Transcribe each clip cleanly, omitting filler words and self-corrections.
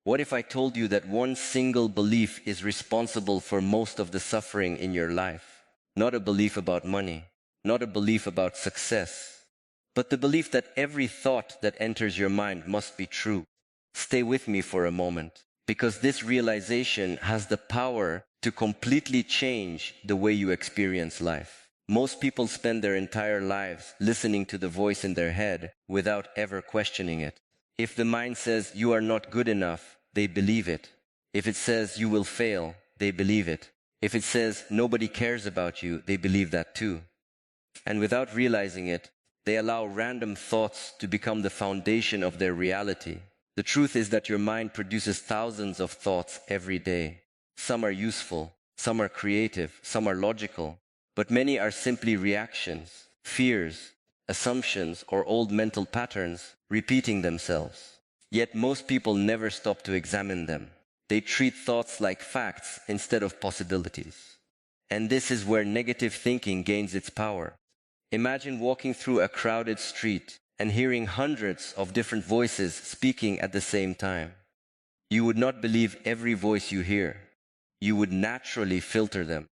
What if I told you that one single belief is responsible for most of the suffering in your life? Not a belief about money, not a belief about success, but the belief that every thought that enters your mind must be true. Stay with me for a moment, because this realization has the power to completely change the way you experience life. Most people spend their entire lives listening to the voice in their head without ever questioning it. If the mind says you are not good enough, they believe it. If it says you will fail, they believe it. If it says nobody cares about you, they believe that too. And without realizing it, they allow random thoughts to become the foundation of their reality. The truth is that your mind produces thousands of thoughts every day. Some are useful, some are creative, some are logical, but many are simply reactions, fears, assumptions, or old mental patterns repeating themselves. Yet most people never stop to examine them. They treat thoughts like facts instead of possibilities. And this is where negative thinking gains its power. Imagine walking through a crowded street and hearing hundreds of different voices speaking at the same time. You would not believe every voice you hear. You would naturally filter them.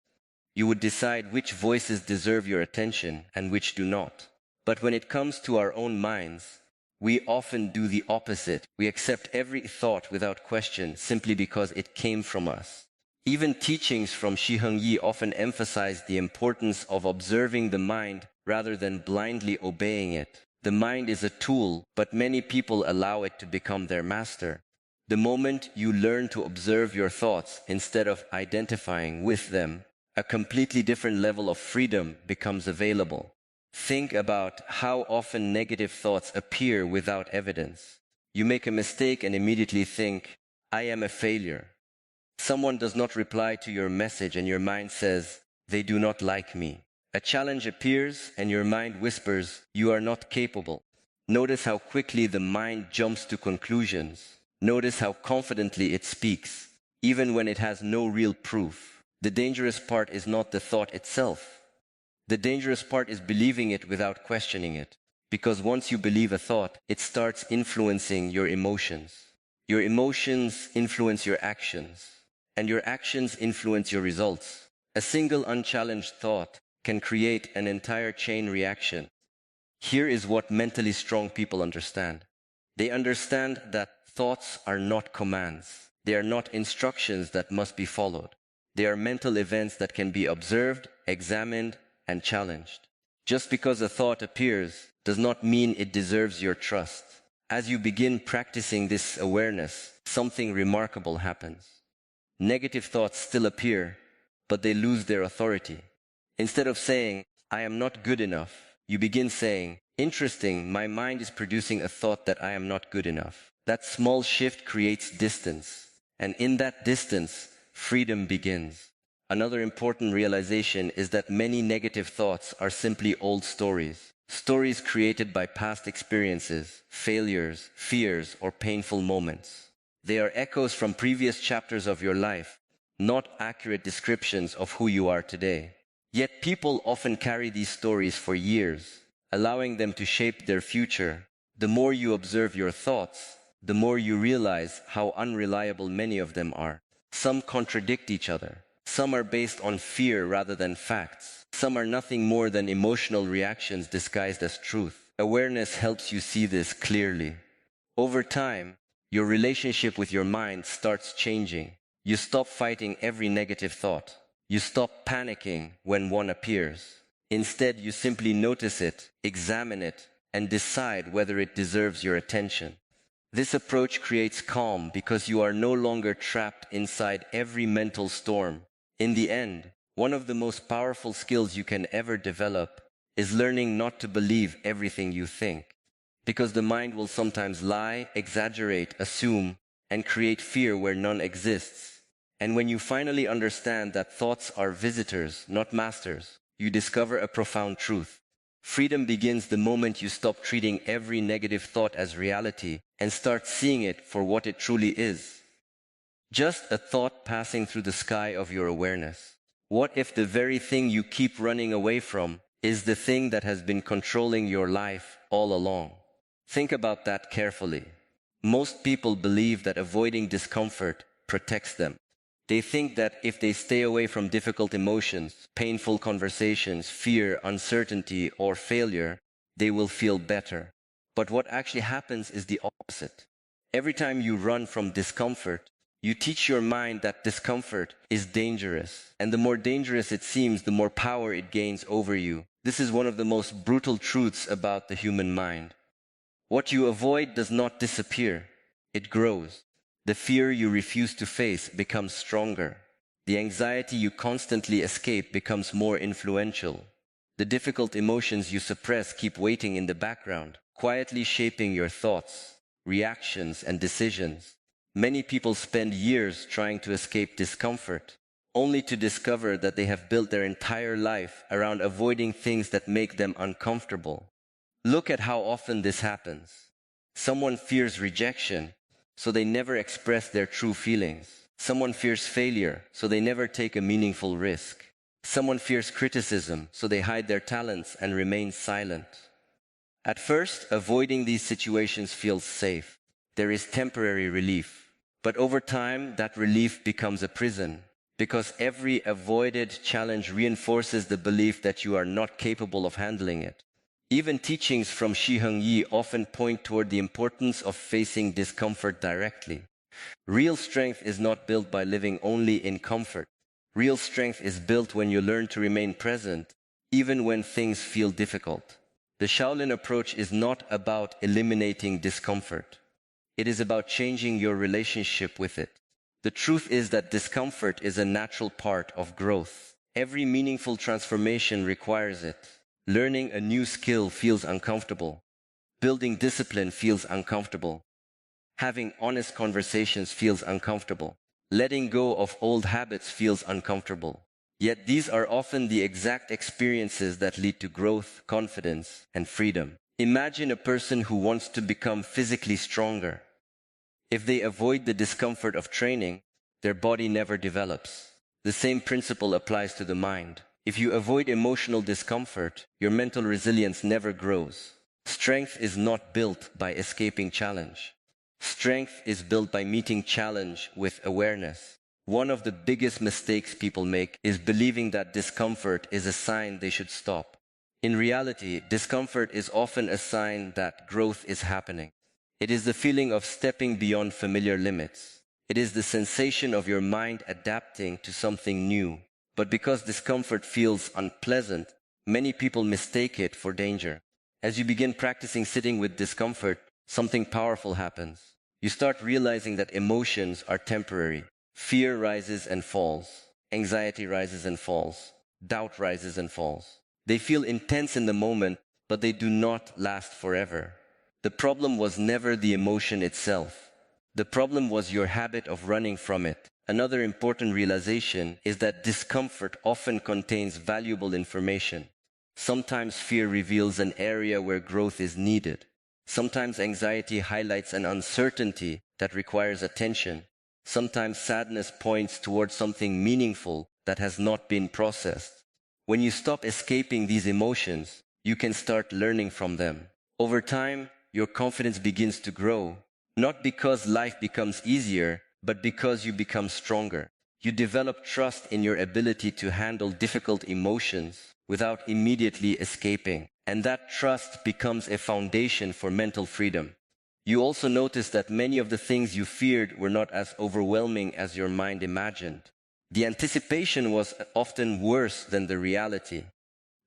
You would decide which voices deserve your attention and which do not. But when it comes to our own minds, we often do the opposite. We accept every thought without question simply because it came from us. Even teachings from Shi Heng Yi often emphasize the importance of observing the mind rather than blindly obeying it. The mind is a tool, but many people allow it to become their master. The moment you learn to observe your thoughts instead of identifying with them, a completely different level of freedom becomes available. Think about how often negative thoughts appear without evidence. You make a mistake and immediately think, I am a failure. Someone does not reply to your message and your mind says, they do not like me. A challenge appears and your mind whispers, you are not capable. Notice how quickly the mind jumps to conclusions. Notice how confidently it speaks, even when it has no real proof. The dangerous part is not the thought itself. The dangerous part is believing it without questioning it. Because once you believe a thought, it starts influencing your emotions. Your emotions influence your actions, and your actions influence your results. A single unchallenged thought can create an entire chain reaction. Here is what mentally strong people understand. They understand that thoughts are not commands. They are not instructions that must be followed. They are mental events that can be observed, examined, and challenged. Just because a thought appears does not mean it deserves your trust. As you begin practicing this awareness, something remarkable happens. Negative thoughts still appear, but they lose their authority. Instead of saying, I am not good enough, you begin saying, interesting, my mind is producing a thought that I am not good enough. That small shift creates distance, and in that distance, freedom begins. Another important realization is that many negative thoughts are simply old stories. Stories created by past experiences, failures, fears, or painful moments. They are echoes from previous chapters of your life, not accurate descriptions of who you are today. Yet people often carry these stories for years, allowing them to shape their future. The more you observe your thoughts, the more you realize how unreliable many of them are. Some contradict each other. Some are based on fear rather than facts. Some are nothing more than emotional reactions disguised as truth. Awareness helps you see this clearly. Over time, your relationship with your mind starts changing. You stop fighting every negative thought. You stop panicking when one appears. Instead, you simply notice it, examine it, and decide whether it deserves your attention. This approach creates calm because you are no longer trapped inside every mental storm. In the end, one of the most powerful skills you can ever develop is learning not to believe everything you think. Because the mind will sometimes lie, exaggerate, assume, and create fear where none exists. And when you finally understand that thoughts are visitors, not masters, you discover a profound truth. Freedom begins the moment you stop treating every negative thought as reality and start seeing it for what it truly is. Just a thought passing through the sky of your awareness. What if the very thing you keep running away from is the thing that has been controlling your life all along? Think about that carefully. Most people believe that avoiding discomfort protects them. They think that if they stay away from difficult emotions, painful conversations, fear, uncertainty, or failure, they will feel better. But what actually happens is the opposite. Every time you run from discomfort, you teach your mind that discomfort is dangerous. And the more dangerous it seems, the more power it gains over you. This is one of the most brutal truths about the human mind. What you avoid does not disappear, it grows. The fear you refuse to face becomes stronger. The anxiety you constantly escape becomes more influential. The difficult emotions you suppress keep waiting in the background, quietly shaping your thoughts, reactions, and decisions. Many people spend years trying to escape discomfort, only to discover that they have built their entire life around avoiding things that make them uncomfortable. Look at how often this happens. Someone fears rejection, so they never express their true feelings. Someone fears failure, so they never take a meaningful risk. Someone fears criticism, so they hide their talents and remain silent. At first, avoiding these situations feels safe. There is temporary relief. But over time, that relief becomes a prison, because every avoided challenge reinforces the belief that you are not capable of handling it. Even teachings from Shi Heng Yi often point toward the importance of facing discomfort directly. Real strength is not built by living only in comfort. Real strength is built when you learn to remain present, even when things feel difficult. The Shaolin approach is not about eliminating discomfort. It is about changing your relationship with it. The truth is that discomfort is a natural part of growth. Every meaningful transformation requires it. Learning a new skill feels uncomfortable. Building discipline feels uncomfortable. Having honest conversations feels uncomfortable. Letting go of old habits feels uncomfortable. Yet these are often the exact experiences that lead to growth, confidence, and freedom. Imagine a person who wants to become physically stronger. If they avoid the discomfort of training, their body never develops. The same principle applies to the mind. If you avoid emotional discomfort, your mental resilience never grows. Strength is not built by escaping challenge. Strength is built by meeting challenge with awareness. One of the biggest mistakes people make is believing that discomfort is a sign they should stop. In reality, discomfort is often a sign that growth is happening. It is the feeling of stepping beyond familiar limits. It is the sensation of your mind adapting to something new. But because discomfort feels unpleasant, many people mistake it for danger. As you begin practicing sitting with discomfort, something powerful happens. You start realizing that emotions are temporary. Fear rises and falls. Anxiety rises and falls. Doubt rises and falls. They feel intense in the moment, but they do not last forever. The problem was never the emotion itself. The problem was your habit of running from it. Another important realization is that discomfort often contains valuable information. Sometimes fear reveals an area where growth is needed. Sometimes anxiety highlights an uncertainty that requires attention. Sometimes sadness points towards something meaningful that has not been processed. When you stop escaping these emotions, you can start learning from them. Over time, your confidence begins to grow, not because life becomes easier, but because you become stronger. You develop trust in your ability to handle difficult emotions without immediately escaping, and that trust becomes a foundation for mental freedom. You also notice that many of the things you feared were not as overwhelming as your mind imagined. The anticipation was often worse than the reality.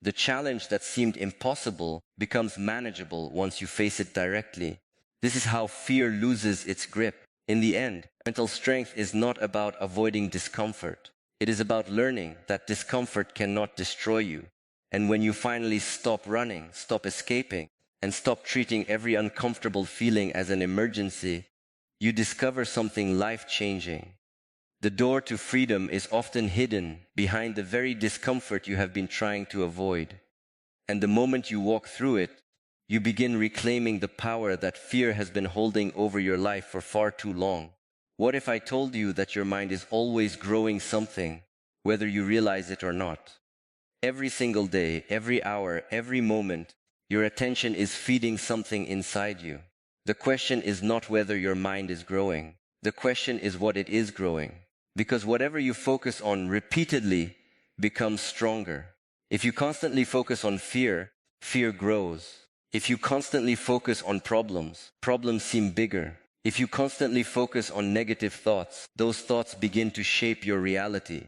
The challenge that seemed impossible becomes manageable once you face it directly. This is how fear loses its grip. In the end, mental strength is not about avoiding discomfort. It is about learning that discomfort cannot destroy you. And when you finally stop running, stop escaping, and stop treating every uncomfortable feeling as an emergency, you discover something life-changing. The door to freedom is often hidden behind the very discomfort you have been trying to avoid. And the moment you walk through it, you begin reclaiming the power that fear has been holding over your life for far too long. What if I told you that your mind is always growing something, whether you realize it or not? Every single day, every hour, every moment, your attention is feeding something inside you. The question is not whether your mind is growing. The question is what it is growing. Because whatever you focus on repeatedly becomes stronger. If you constantly focus on fear, fear grows. If you constantly focus on problems, problems seem bigger. If you constantly focus on negative thoughts, those thoughts begin to shape your reality.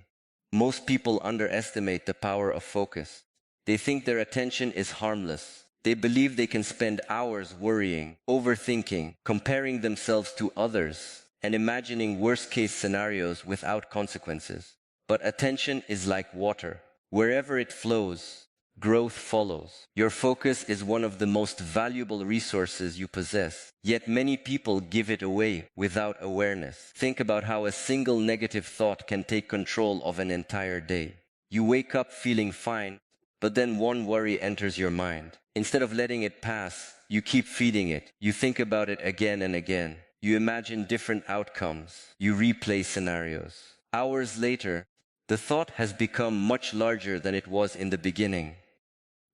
Most people underestimate the power of focus. They think their attention is harmless. They believe they can spend hours worrying, overthinking, comparing themselves to others, and imagining worst-case scenarios without consequences. But attention is like water. Wherever it flows, growth follows. Your focus is one of the most valuable resources you possess, yet many people give it away without awareness. Think about how a single negative thought can take control of an entire day. You wake up feeling fine, but then one worry enters your mind. Instead of letting it pass, you keep feeding it. You think about it again and again. You imagine different outcomes. You replay scenarios. Hours later, the thought has become much larger than it was in the beginning.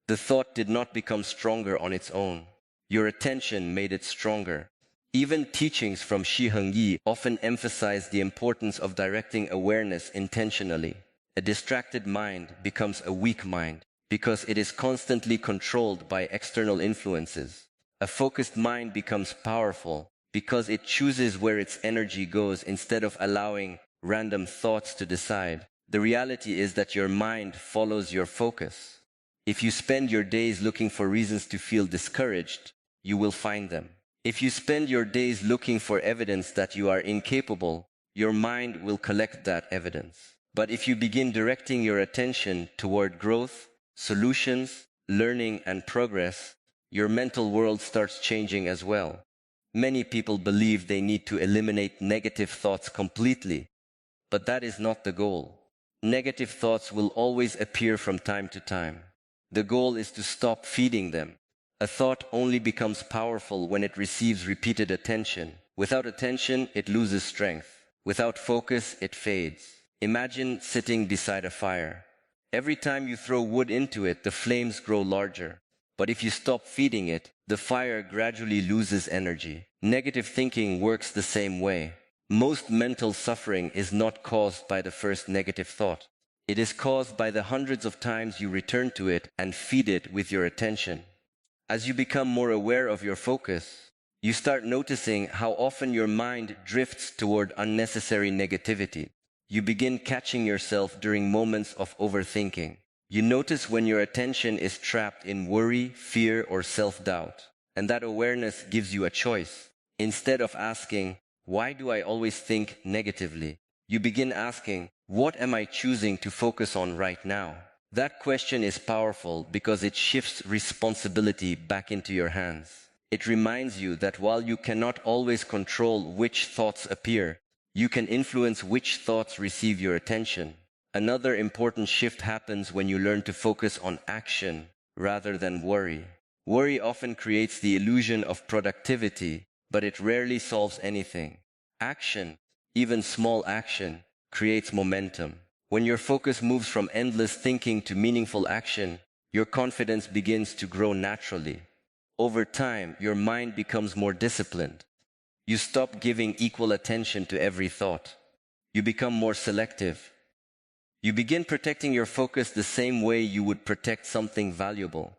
The thought did not become stronger on its own. Your attention made it stronger. Even teachings from Shi Heng Yi often emphasize the importance of directing awareness intentionally. A distracted mind becomes a weak mind because it is constantly controlled by external influences. A focused mind becomes powerful because it chooses where its energy goes instead of allowing random thoughts to decide. The reality is that your mind follows your focus. If you spend your days looking for reasons to feel discouraged, you will find them. If you spend your days looking for evidence that you are incapable, your mind will collect that evidence. But if you begin directing your attention toward growth, solutions, learning, and progress, your mental world starts changing as well. Many people believe they need to eliminate negative thoughts completely, but that is not the goal. Negative thoughts will always appear from time to time. The goal is to stop feeding them. A thought only becomes powerful when it receives repeated attention. Without attention, it loses strength. Without focus, it fades. Imagine sitting beside a fire. Every time you throw wood into it, the flames grow larger. But if you stop feeding it, the fire gradually loses energy. Negative thinking works the same way. Most mental suffering is not caused by the first negative thought. It is caused by the hundreds of times you return to it and feed it with your attention. As you become more aware of your focus, you start noticing how often your mind drifts toward unnecessary negativity. You begin catching yourself during moments of overthinking. You notice when your attention is trapped in worry, fear, or self-doubt. And that awareness gives you a choice. Instead of asking, "Why do I always think negatively?" you begin asking, "What am I choosing to focus on right now?" That question is powerful because it shifts responsibility back into your hands. It reminds you that while you cannot always control which thoughts appear, you can influence which thoughts receive your attention. Another important shift happens when you learn to focus on action rather than worry. Worry often creates the illusion of productivity, but it rarely solves anything. Action, even small action, creates momentum. When your focus moves from endless thinking to meaningful action, your confidence begins to grow naturally. Over time, your mind becomes more disciplined. You stop giving equal attention to every thought. You become more selective. You begin protecting your focus the same way you would protect something valuable,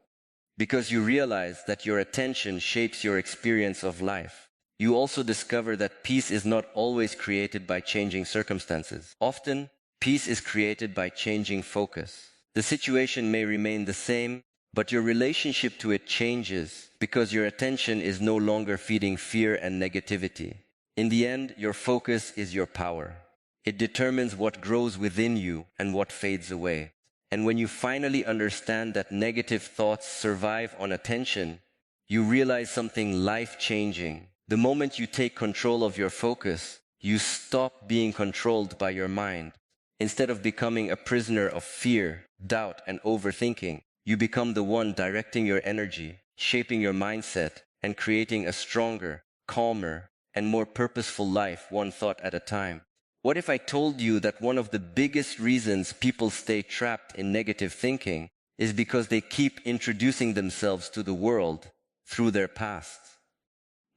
because you realize that your attention shapes your experience of life. You also discover that peace is not always created by changing circumstances. Often, peace is created by changing focus. The situation may remain the same, but your relationship to it changes because your attention is no longer feeding fear and negativity. In the end, your focus is your power. It determines what grows within you and what fades away. And when you finally understand that negative thoughts survive on attention, you realize something life-changing. The moment you take control of your focus, you stop being controlled by your mind. Instead of becoming a prisoner of fear, doubt, and overthinking, you become the one directing your energy, shaping your mindset, and creating a stronger, calmer, and more purposeful life one thought at a time. What if I told you that one of the biggest reasons people stay trapped in negative thinking is because they keep introducing themselves to the world through their past?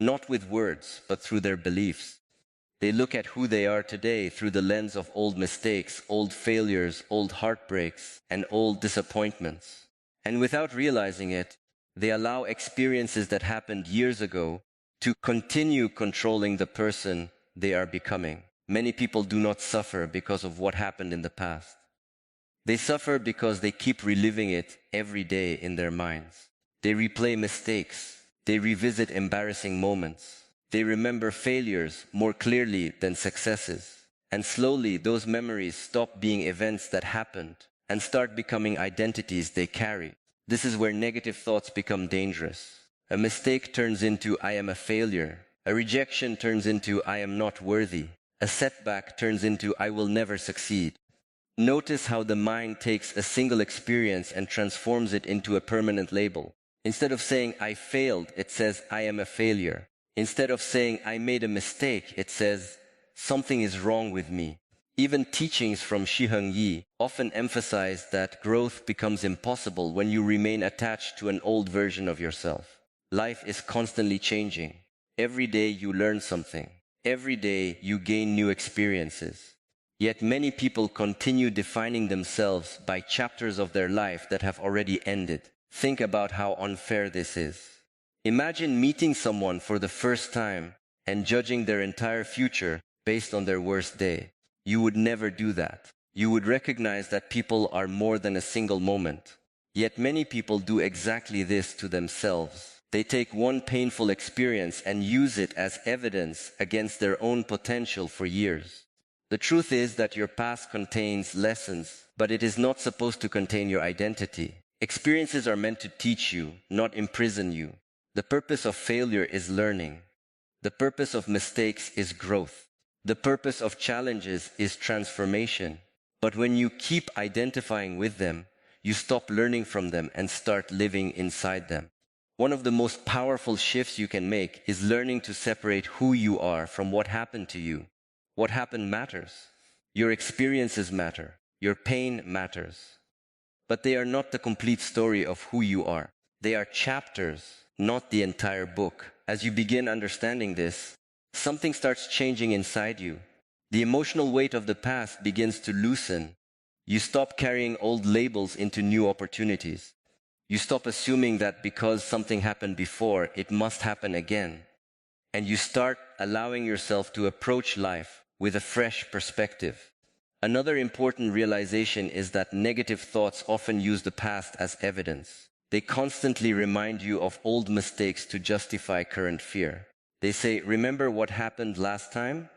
not with words, but through their beliefs. They look at who they are today through the lens of old mistakes, old failures, old heartbreaks, and old disappointments. And without realizing it, they allow experiences that happened years ago to continue controlling the person they are becoming. Many people do not suffer because of what happened in the past. They suffer because they keep reliving it every day in their minds. They replay mistakes. They revisit embarrassing moments. They remember failures more clearly than successes. And slowly, those memories stop being events that happened and start becoming identities they carry. This is where negative thoughts become dangerous. A mistake turns into "I am a failure." A rejection turns into "I am not worthy." A setback turns into "I will never succeed." Notice how the mind takes a single experience and transforms it into a permanent label. Instead of saying "I failed," it says "I am a failure." Instead of saying "I made a mistake," it says "something is wrong with me." Even teachings from Shi Heng Yi often emphasize that growth becomes impossible when you remain attached to an old version of yourself. Life is constantly changing. Every day you learn something. Every day you gain new experiences. Yet many people continue defining themselves by chapters of their life that have already ended. Think about how unfair this is. Imagine meeting someone for the first time and judging their entire future based on their worst day. You would never do that. You would recognize that people are more than a single moment. Yet many people do exactly this to themselves. They take one painful experience and use it as evidence against their own potential for years. The truth is that your past contains lessons, but it is not supposed to contain your identity. Experiences are meant to teach you, not imprison you. The purpose of failure is learning. The purpose of mistakes is growth. The purpose of challenges is transformation. But when you keep identifying with them, you stop learning from them and start living inside them. One of the most powerful shifts you can make is learning to separate who you are from what happened to you. What happened matters. Your experiences matter. Your pain matters. But they are not the complete story of who you are. They are chapters, not the entire book. As you begin understanding this, something starts changing inside you. The emotional weight of the past begins to loosen. You stop carrying old labels into new opportunities. You stop assuming that because something happened before, it must happen again. And you start allowing yourself to approach life with a fresh perspective. Another important realization is that negative thoughts often use the past as evidence. They constantly remind you of old mistakes to justify current fear. They say, "Remember what happened last time?"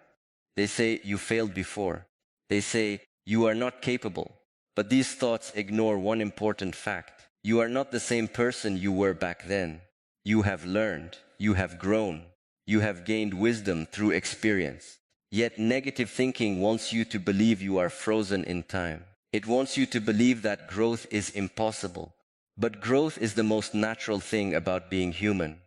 They say, "You failed before." They say, "You are not capable." But these thoughts ignore one important fact. You are not the same person you were back then. You have learned. You have grown. You have gained wisdom through experience. Yet negative thinking wants you to believe you are frozen in time. It wants you to believe that growth is impossible. But growth is the most natural thing about being human.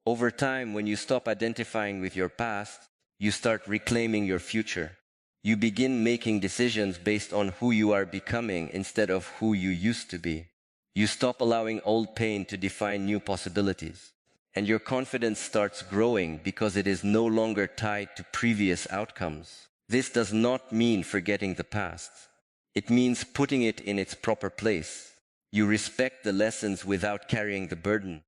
Over time, when you stop identifying with your past, you start reclaiming your future. You begin making decisions based on who you are becoming instead of who you used to be. You stop allowing old pain to define new possibilities. And your confidence starts growing because it is no longer tied to previous outcomes. This does not mean forgetting the past. It means putting it in its proper place. You respect the lessons without carrying the burden.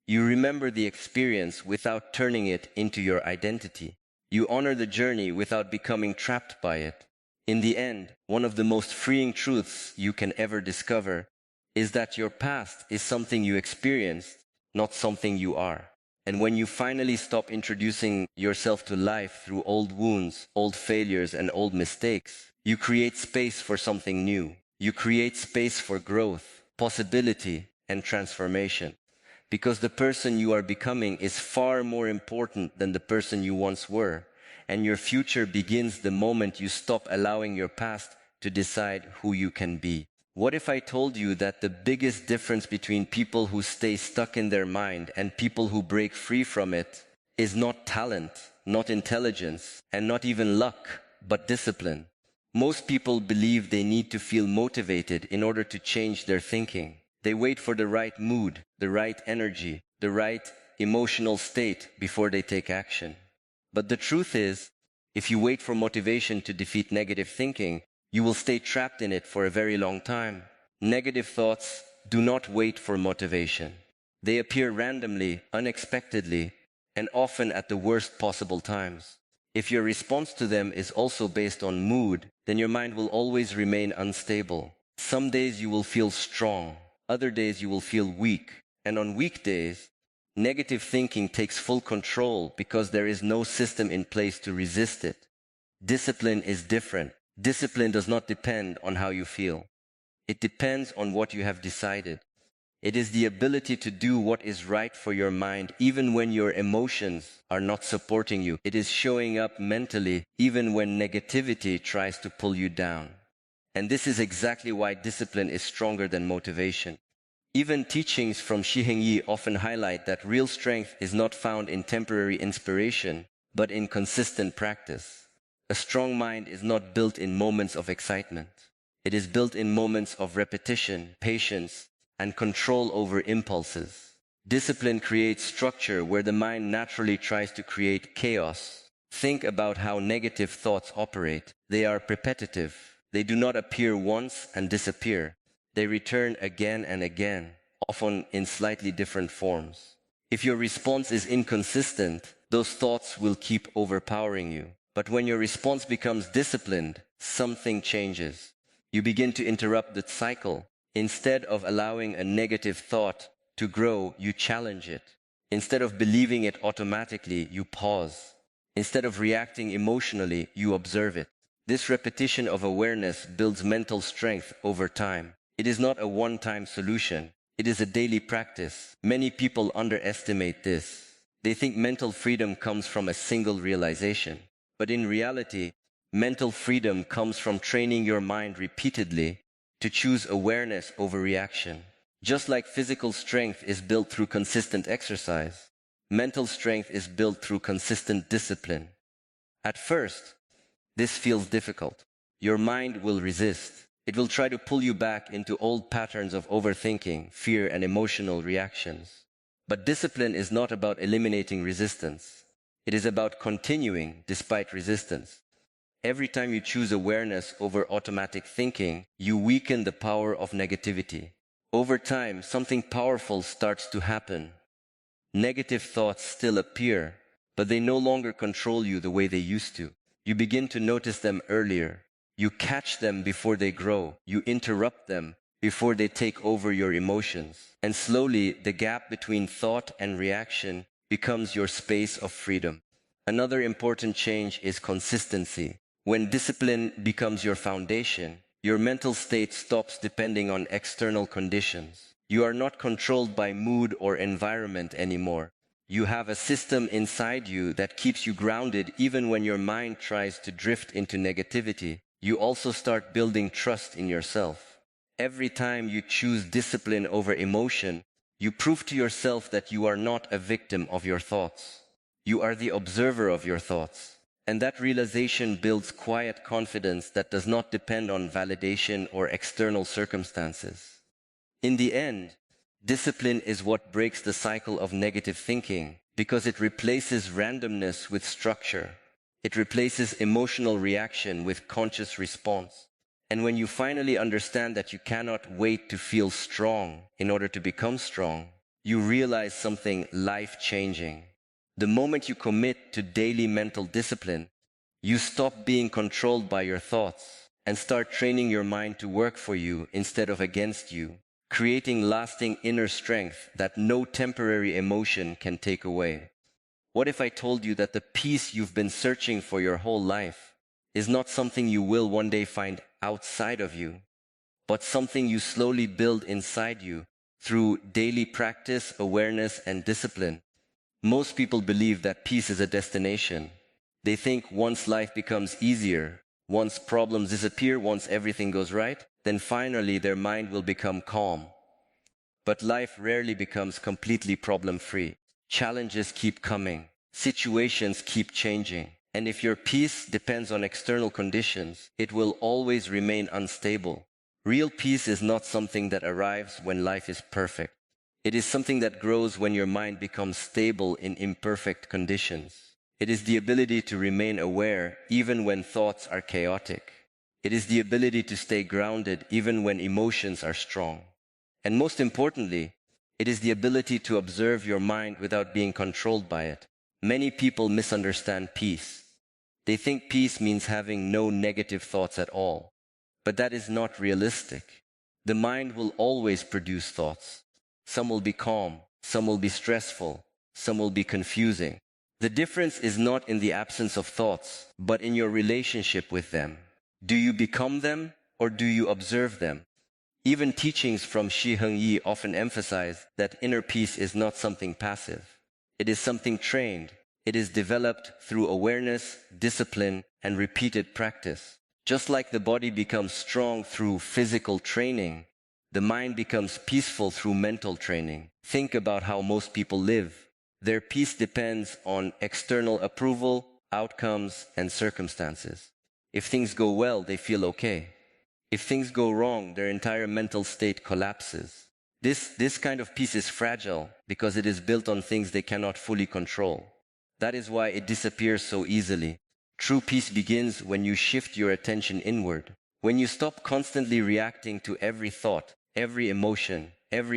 You remember the experience without turning it into your identity. You honor the journey without becoming trapped by it. In the end, one of the most freeing truths you can ever discover is that your past is something you experienced, not something you are. And when you finally stop introducing yourself to life through old wounds, old failures, and old mistakes, you create space for something new. You create space for growth, possibility, and transformation. Because the person you are becoming is far more important than the person you once were, and your future begins the moment you stop allowing your past to decide who you can be. What if I told you that the biggest difference between people who stay stuck in their mind and people who break free from it is not talent, not intelligence, and not even luck, but discipline? Most people believe they need to feel motivated in order to change their thinking. They wait for the right mood, the right energy, the right emotional state before they take action. But the truth is, if you wait for motivation to defeat negative thinking, you will stay trapped in it for a very long time. Negative thoughts do not wait for motivation. They appear randomly, unexpectedly, and often at the worst possible times. If your response to them is also based on mood, then your mind will always remain unstable. Some days you will feel strong, other days you will feel weak, and on weak days, negative thinking takes full control because there is no system in place to resist it. Discipline is different. Discipline does not depend on how you feel. It depends on what you have decided. It is the ability to do what is right for your mind even when your emotions are not supporting you. It is showing up mentally even when negativity tries to pull you down. And this is exactly why discipline is stronger than motivation. Even teachings from Shi Heng Yi often highlight that real strength is not found in temporary inspiration, but in consistent practice. A strong mind is not built in moments of excitement. It is built in moments of repetition, patience, and control over impulses. Discipline creates structure where the mind naturally tries to create chaos. Think about how negative thoughts operate. They are repetitive. They do not appear once and disappear. They return again and again, often in slightly different forms. If your response is inconsistent, those thoughts will keep overpowering you. But when your response becomes disciplined, something changes. You begin to interrupt the cycle. Instead of allowing a negative thought to grow, you challenge it. Instead of believing it automatically, you pause. Instead of reacting emotionally, you observe it. This repetition of awareness builds mental strength over time. It is not a one-time solution. It is a daily practice. Many people underestimate this. They think mental freedom comes from a single realization. But in reality, mental freedom comes from training your mind repeatedly to choose awareness over reaction. Just like physical strength is built through consistent exercise, mental strength is built through consistent discipline. At first, this feels difficult. Your mind will resist. It will try to pull you back into old patterns of overthinking, fear, and emotional reactions. But discipline is not about eliminating resistance. It is about continuing despite resistance. Every time you choose awareness over automatic thinking, you weaken the power of negativity. Over time, something powerful starts to happen. Negative thoughts still appear, but they no longer control you the way they used to. You begin to notice them earlier. You catch them before they grow. You interrupt them before they take over your emotions. And slowly, the gap between thought and reaction becomes your space of freedom. Another important change is consistency. When discipline becomes your foundation, your mental state stops depending on external conditions. You are not controlled by mood or environment anymore. You have a system inside you that keeps you grounded even when your mind tries to drift into negativity. You also start building trust in yourself. Every time you choose discipline over emotion, you prove to yourself that you are not a victim of your thoughts. You are the observer of your thoughts. And that realization builds quiet confidence that does not depend on validation or external circumstances. In the end, discipline is what breaks the cycle of negative thinking because it replaces randomness with structure. It replaces emotional reaction with conscious response. And when you finally understand that you cannot wait to feel strong in order to become strong, you realize something life-changing. The moment you commit to daily mental discipline, you stop being controlled by your thoughts and start training your mind to work for you instead of against you, creating lasting inner strength that no temporary emotion can take away. What if I told you that the peace you've been searching for your whole life is not something you will one day find outside of you, but something you slowly build inside you through daily practice, awareness, and discipline? Most people believe that peace is a destination. They think once life becomes easier, once problems disappear, once everything goes right, then finally their mind will become calm. But life rarely becomes completely problem-free. Challenges keep coming. Situations keep changing. And if your peace depends on external conditions, it will always remain unstable. Real peace is not something that arrives when life is perfect. It is something that grows when your mind becomes stable in imperfect conditions. It is the ability to remain aware even when thoughts are chaotic. It is the ability to stay grounded even when emotions are strong. And most importantly, it is the ability to observe your mind without being controlled by it. Many people misunderstand peace. They think peace means having no negative thoughts at all. But that is not realistic. The mind will always produce thoughts. Some will be calm, some will be stressful, some will be confusing. The difference is not in the absence of thoughts, but in your relationship with them. Do you become them or do you observe them? Even teachings from Shi Heng Yi often emphasize that inner peace is not something passive. It is something trained. It is developed through awareness, discipline, and repeated practice. Just like the body becomes strong through physical training, the mind becomes peaceful through mental training. Think about how most people live. Their peace depends on external approval, outcomes, and circumstances. If things go well, they feel okay. If things go wrong, their entire mental state collapses. This kind of peace is fragile because it is built on things they cannot fully control. That is why it disappears so easily. True peace begins when you shift your attention inward. When you stop constantly reacting to every thought, every emotion, every